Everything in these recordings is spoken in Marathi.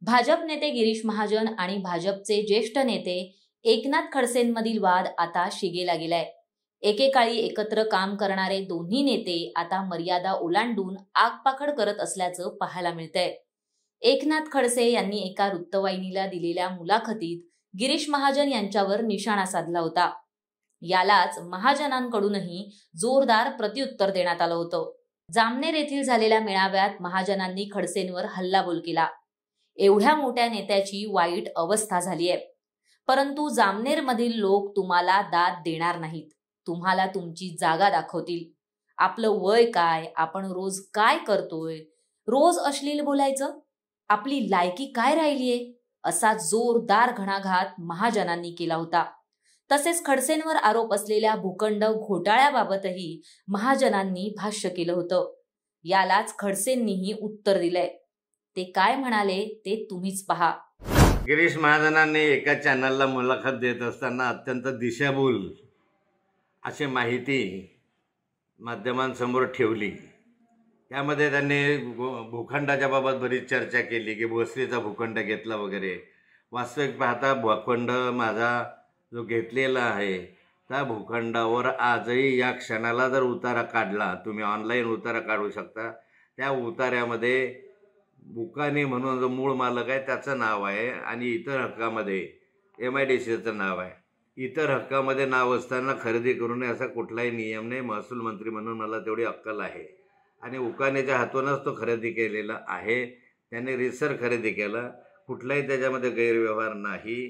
भाजप नेते गिरीश महाजन आणि भाजपचे ज्येष्ठ नेते एकनाथ खडसेंमधील वाद आता शिगेला गेलाय। एकेकाळी एकत्र काम करणारे दोन्ही नेते आता मर्यादा ओलांडून आगपाखड करत असल्याचं पाहायला मिळतंय। एकनाथ खडसे यांनी एका वृत्तवाहिनीला दिलेल्या मुलाखतीत गिरीश महाजन यांच्यावर निशाणा साधला होता। यालाच महाजनांकडूनही जोरदार प्रत्युत्तर देण्यात आलं होतं। जामनेर येथील झालेल्या मेळाव्यात महाजनांनी खडसेंवर हल्लाबोल केला। एवढ्या मोठ्या नेत्याची वाईट अवस्था झाली आहे, परंतु जामनेर मधील लोक तुम्हाला दाद देणार नाहीत, तुम्हाला तुमची जागा दाखवतील। आपलं वय काय, आपण रोज काय करतोय, रोज अश्लील बोलायचं, आपली लायकी काय राहिलीये, असा जोरदार घणाघात महाजनांनी केला होता। तसेच खडसेंवर आरोप असलेल्या भूखंड घोटाळ्याबाबतही महाजनांनी भाष्य केलं होतं। यालाच खडसेंनीही उत्तर दिलंय। ते काय म्हणाले ते तुम्हीच पहा। गिरीश महाजनांनी एका चॅनलला मुलाखत देत असताना अत्यंत दिशाभूल अशी माहिती माध्यमांसमोर ठेवली। त्यामध्ये त्यांनी भूखंडाच्या बाबत बरीच चर्चा केली की भोसरीचा भूखंड घेतला वगैरे। वास्तविक पाहता भूखंड माझा जो घेतलेला आहे त्या भूखंडावर आजही या क्षणाला जर उतारा काढला, तुम्ही ऑनलाईन उतारा काढू शकता, त्या उतार्यामध्ये बुकानी म्हणून जो मूळ मालक आहे त्याचं नाव आहे आणि इतर हक्कामध्ये MIDCचं नाव आहे। इतर हक्कामध्ये नाव असताना खरेदी करू नये असा कुठलाही नियम नाही। महसूल मंत्री म्हणून मला तेवढी अक्कल आहे आणि उकानीच्या हातूनच तो खरेदी केलेला आहे। त्याने रिसर खरेदी केला, कुठलाही त्याच्यामध्ये गैरव्यवहार नाही।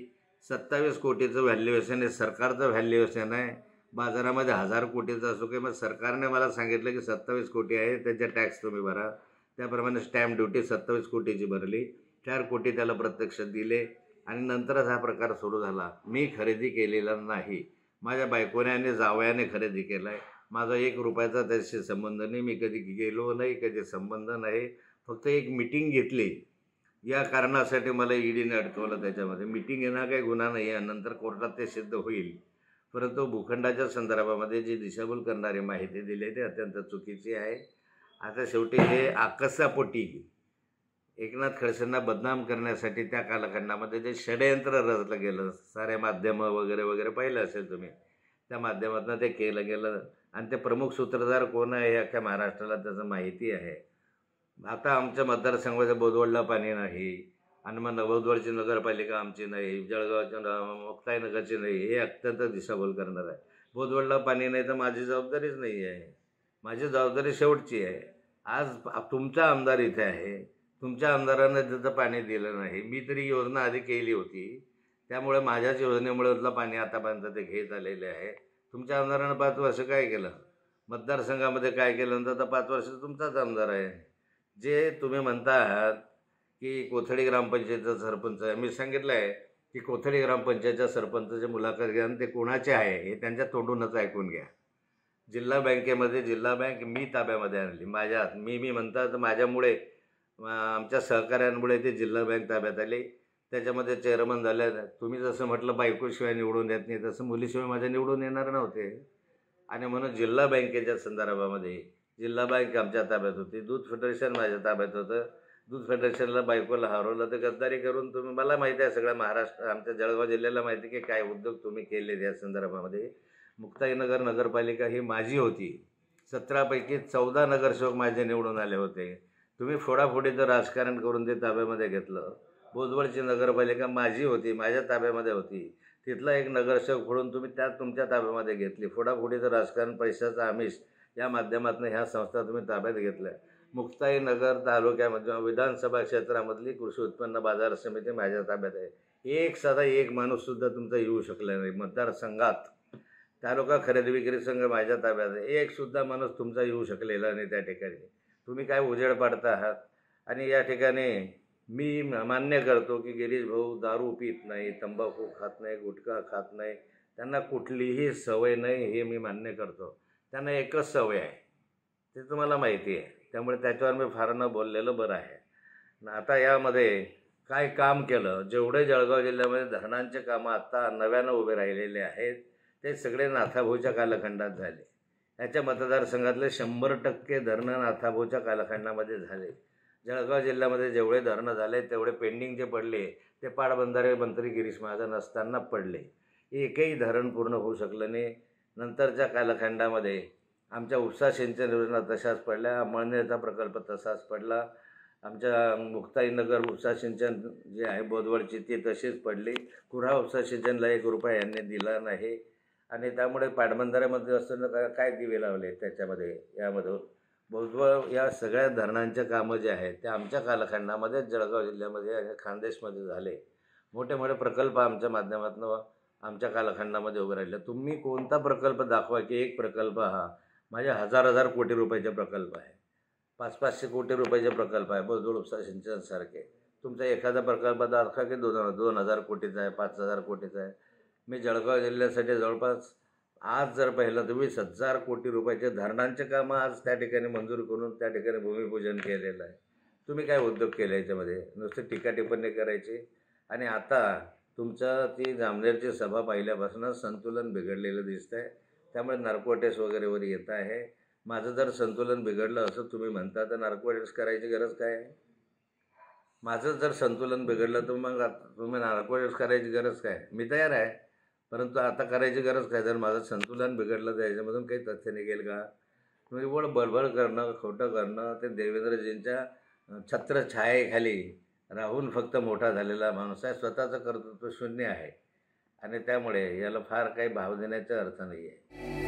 27 कोटीचं व्हॅल्युएशन आहे, सरकारचं व्हॅल्युएशन आहे। बाजारामध्ये 1000 कोटीचं असो की मग सरकारने मला सांगितलं की 27 कोटी आहे, त्याचा टॅक्स तुम्ही भरा। त्याप्रमाणे स्टॅम्प ड्युटी 27 कोटीची भरली, 4 कोटी त्याला प्रत्यक्ष दिले आणि नंतरच हा प्रकार सुरू झाला। मी खरेदी केलेला नाही, माझ्या बायकोने आणि जावयाने खरेदी केला आहे। माझा 1 रुपयाचा त्याच्याशी संबंध नाही, मी कधी गेलो नाही, कधी संबंध नाही। फक्त एक मीटिंग घेतली, या कारणासाठी मला ईडीने अडकवलं। त्याच्यामध्ये मीटिंग येणं काही गुन्हा नाही आहे, नंतर कोर्टात ते सिद्ध होईल। परंतु भूखंडाच्या संदर्भामध्ये जी दिशाभूल करणारी माहिती दिली ते अत्यंत चुकीची आहे। आता शेवटी हे आकसापोटी एकनाथ खडसेंना बदनाम करण्यासाठी त्या कालखंडामध्ये जे षडयंत्र रचलं गेलं, सारे माध्यमं वगैरे वगैरे पाहिलं असेल तुम्ही, त्या माध्यमातून ते केलं गेलं आणि ते प्रमुख सूत्रधार कोण आहे हे अख्ख्या महाराष्ट्राला त्याचं माहिती आहे। आता आमच्या मतदारसंघाच्या बोदवडला पाणी नाही आणि मग बोदवडची नगरपालिका आमची नाही, जळगावच्या मुक्ताईनगरची नाही, हे अत्यंत दिशाभूल करणार आहे। बोदवडला पाणी नाही तर माझी जबाबदारीच नाही आहे, माझी जबाबदारी शेवटची आहे। आज तुमचा आमदार इथे आहे, तुमच्या आमदारांना तिथं पाणी दिलं नाही। मी तरी योजना आधी केली होती, त्यामुळे माझ्याच योजनेमुळे पाणी आतापर्यंत ते घेत आलेले आहे। तुमच्या आमदारानं 5 वर्ष काय केलं, मतदारसंघामध्ये काय केलं, नंतर आता 5 वर्ष तुमचाच आमदार आहे। जे तुम्ही म्हणता आहात की कोथळी ग्रामपंचायतचा सरपंच आहे, मी सांगितलं आहे की कोथळी ग्रामपंचायतच्या सरपंचाची मुलाखत घ्या आणि ते कोणाचे आहे हे त्यांच्या तोंडूनच ऐकून घ्या। जिल्हा बँकेमध्ये जिल्हा बँक मी ताब्यामध्ये आणली, माझ्यात मी म्हणता तर माझ्यामुळे आमच्या सहकार्यांमुळे ते जिल्हा बँक ताब्यात आली, त्याच्यामध्ये चेअरमन झाले। तुम्ही जसं म्हटलं बायकोशिवाय निवडून येत नाही, तसं मुलीशिवाय माझ्या निवडून येणार नव्हते आणि म्हणून जिल्हा बँकेच्या संदर्भामध्ये जिल्हा बँक आमच्या ताब्यात होती, दूध फेडरेशन माझ्या ताब्यात होतं। दूध फेडरेशनला बायकोला हरवलं तर गद्दारी करून तुम्ही, मला माहिती आहे सगळ्या महाराष्ट्र आमच्या जळगाव जिल्ह्याला माहिती की काय उद्योग तुम्ही केले त्या संदर्भामध्ये। मुक्ताईनगर नगरपालिका ही माझी होती, 17 पैकी 14 नगरसेवक माझे निवडून आले होते। तुम्ही फोडाफोडीचं राजकारण करून ते ताब्यामध्ये घेतलं। बोदवडची नगरपालिका माझी होती, माझ्या ताब्यामध्ये होती, तिथला एक नगरसेवक फोडून तुम्ही त्यात तुमच्या ताब्यामध्ये घेतली। फोडाफोडीचं राजकारण, पैशाचा आमिष या माध्यमातून ह्या संस्था तुम्ही ताब्यात घेतल्या। मुक्ताईनगर तालुक्यामध्ये विधानसभा क्षेत्रामधली कृषी उत्पन्न बाजार समिती माझ्या ताब्यात आहे। एक माणूससुद्धा तुमचा येऊ शकला नाही मतदारसंघात। तालुका खरेदी विक्री संघ माझ्या ताब्यात आहे, एकसुद्धा माणूस तुमचा येऊ शकलेला नाही त्या ठिकाणी। तुम्ही काय उजेड पाडता आहात। आणि या ठिकाणी मी मान्य करतो की गिरीश भाऊ दारू पित नाही, तंबाखू खात नाही, गुटखा खात नाही, त्यांना कुठलीही सवय नाही, हे मी मान्य करतो। त्यांना एकच सवय आहे, ते तुम्हाला माहिती आहे, त्यामुळे त्याच्यावर मी फार न बोललेलं बरं आहे। आता यामध्ये काय काम केलं, जेवढे जळगाव जिल्ह्यामध्ये धरणांचे कामं आत्ता नव्यानं उभे राहिलेले आहेत ते सगळे नाथाभाऊच्या कालखंडात झाले। याच्या मतदारसंघातले 100% धरणं नाथाभाऊच्या कालखंडामध्ये झाले। जळगाव जिल्ह्यामध्ये जेवढे धरणं झाले तेवढे पेंडिंग जे पडले ते पाटबंधारे मंत्री गिरीश महाजन असताना पडले. एकही धरण पूर्ण होऊ शकलं नाही. नंतरच्या कालखंडामध्ये आमच्या उपसा सिंचन योजना तशाच पडल्या, अंमळनेरचा प्रकल्प तसाच पडला, आमच्या मुक्ताईनगर उपसा सिंचन जे आहे बोदवडची ती तशीच पडली. कुऱ्हा उपसा सिंचनला 1 रुपया यांनी दिला नाही आणि त्यामुळे पाटबंधाऱ्यामध्ये असताना काय दिवे लावले त्याच्यामध्ये यामधून भुजबळ या सगळ्या धरणांच्या कामं जे आहेत ते आमच्या कालखंडामध्ये जळगाव जिल्ह्यामध्ये आणि खानदेशमध्ये झाले. मोठे मोठे प्रकल्प आमच्या माध्यमातून आमच्या कालखंडामध्ये उभे राहिले. तुम्ही कोणता प्रकल्प दाखवा की एक प्रकल्प हा माझ्या 1000 कोटी रुपयाचे प्रकल्प आहे, 500 कोटी रुपयाचे प्रकल्प आहे भुजबळ उपसा सिंचनसारखे. तुमचा एखादा प्रकल्प दाखवा की 2000 कोटीचा आहे, 5000 कोटीचा आहे. मी जळगाव जिल्ह्यासाठी जवळपास आज जर पाहिलं तर 20,000 कोटी रुपयाचे धरणांचे कामं आज त्या ठिकाणी मंजूर करून त्या ठिकाणी भूमिपूजन केलेलं आहे. तुम्ही काय उद्योग केले याच्यामध्ये? नुसते टीका टिप्पणी करायची. आणि आता तुमचं ती जामनेरची सभा पाहिल्यापासून संतुलन बिघडलेलं दिसतं आहे. त्यामुळे नार्कोटेस वगैरेवर येत आहे. माझं जर संतुलन बिघडलं असं तुम्ही म्हणता तर नार्कोटेस करायची गरज काय आहे? माझं जर संतुलन बिघडलं तर मग तुम्ही नार्कोटेस करायची गरज काय? मी तयार आहे, परंतु आता करायची गरज काय? जर माझं संतुलन बिघडलं तर याच्यामधून काही तथ्य निघेल का? निव्वळ बळबळ करणं, खोटं करणं, ते देवेंद्रजींच्या छत्रछायेखाली राहून फक्त मोठा झालेला माणूस आहे. स्वतःचं कर्तृत्व शून्य आहे आणि त्यामुळे याला फार काही भाव देण्याचा अर्थ नाही आहे.